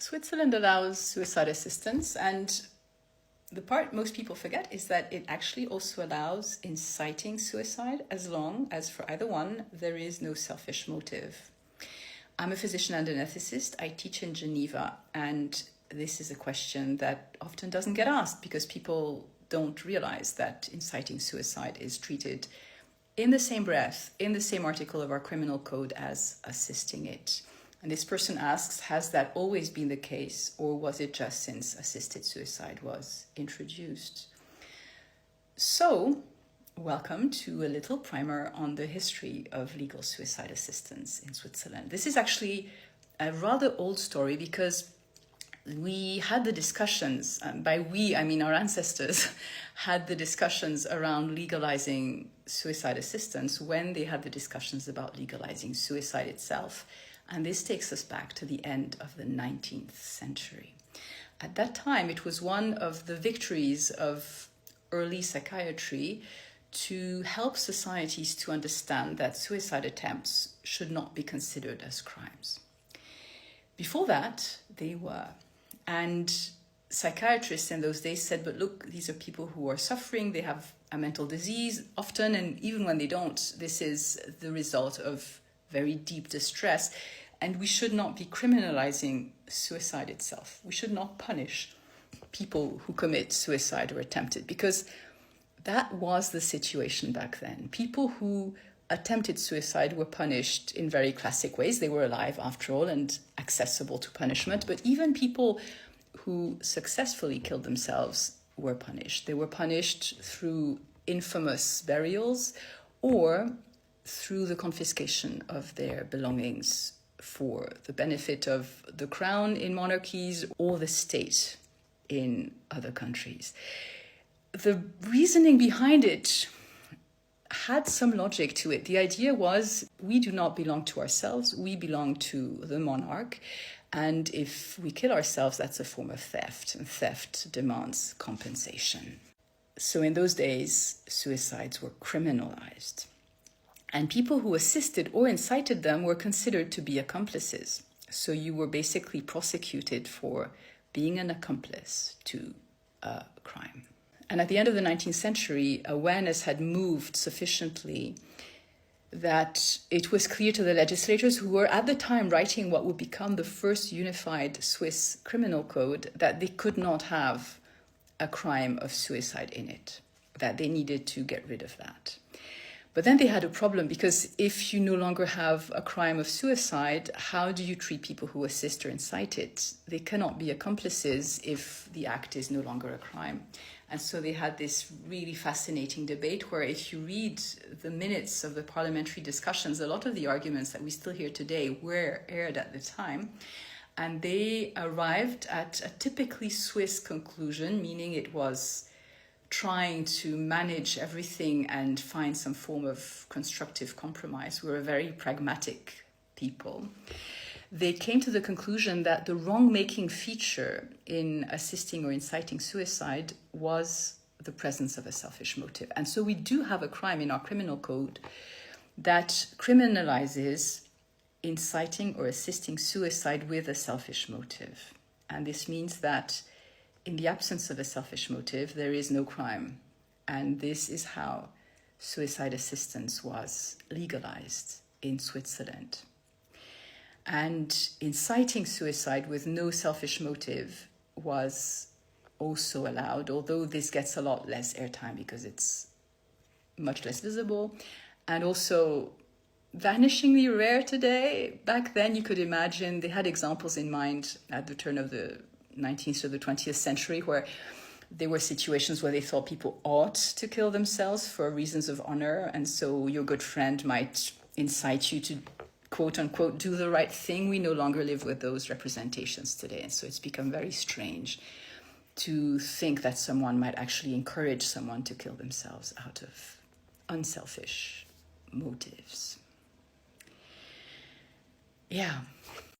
Switzerland allows suicide assistance, and the part most people forget is that it actually also allows inciting suicide as long as for either one there is no selfish motive. I'm a physician and an ethicist. I teach in Geneva, and this is a question that often doesn't get asked because people don't realize that inciting suicide is treated in the same breath, in the same article of our criminal code as assisting it. And this person asks, has that always been the case, or was it just since assisted suicide was introduced? So, welcome to a little primer on the history of legal suicide assistance in Switzerland. This is actually a rather old story because we had the discussions, and by we, I mean our ancestors, had the discussions around legalizing suicide assistance when they had the discussions about legalizing suicide itself. And this takes us back to the end of the 19th century. At that time, it was one of the victories of early psychiatry to help societies to understand that suicide attempts should not be considered as crimes. Before that, they were. And psychiatrists in those days said, but look, these are people who are suffering, they have a mental disease often, and even when they don't, this is the result of very deep distress, and we should not be criminalizing suicide itself. We should not punish people who commit suicide or attempt it, because that was the situation back then. People who attempted suicide were punished in very classic ways. They were alive after all and accessible to punishment, but even people who successfully killed themselves were punished. They were punished through infamous burials or through the confiscation of their belongings for the benefit of the crown in monarchies or the state in other countries. The reasoning behind it had some logic to it. The idea was we do not belong to ourselves, we belong to the monarch, and if we kill ourselves, that's a form of theft, and theft demands compensation. So in those days, suicides were criminalized. And people who assisted or incited them were considered to be accomplices. So you were basically prosecuted for being an accomplice to a crime. And at the end of the 19th century, awareness had moved sufficiently that it was clear to the legislators who were at the time writing what would become the first unified Swiss criminal code that they could not have a crime of suicide in it, that they needed to get rid of that. But then they had a problem because if you no longer have a crime of suicide, how do you treat people who assist or incite it? They cannot be accomplices if the act is no longer a crime. And so they had this really fascinating debate where if you read the minutes of the parliamentary discussions, a lot of the arguments that we still hear today were aired at the time. And they arrived at a typically Swiss conclusion, meaning it was trying to manage everything and find some form of constructive compromise. We're a very pragmatic people. They came to the conclusion that the wrong-making feature in assisting or inciting suicide was the presence of a selfish motive. And so we do have a crime in our criminal code that criminalizes inciting or assisting suicide with a selfish motive. And this means that in the absence of a selfish motive, there is no crime. And this is how suicide assistance was legalized in Switzerland. And inciting suicide with no selfish motive was also allowed, although this gets a lot less airtime because it's much less visible and also vanishingly rare today. Back then, you could imagine they had examples in mind at the turn of the 19th or the 20th century where there were situations where they thought people ought to kill themselves for reasons of honor. And so your good friend might incite you to quote unquote, do the right thing. We no longer live with those representations today. And so it's become very strange to think that someone might actually encourage someone to kill themselves out of unselfish motives. Yeah.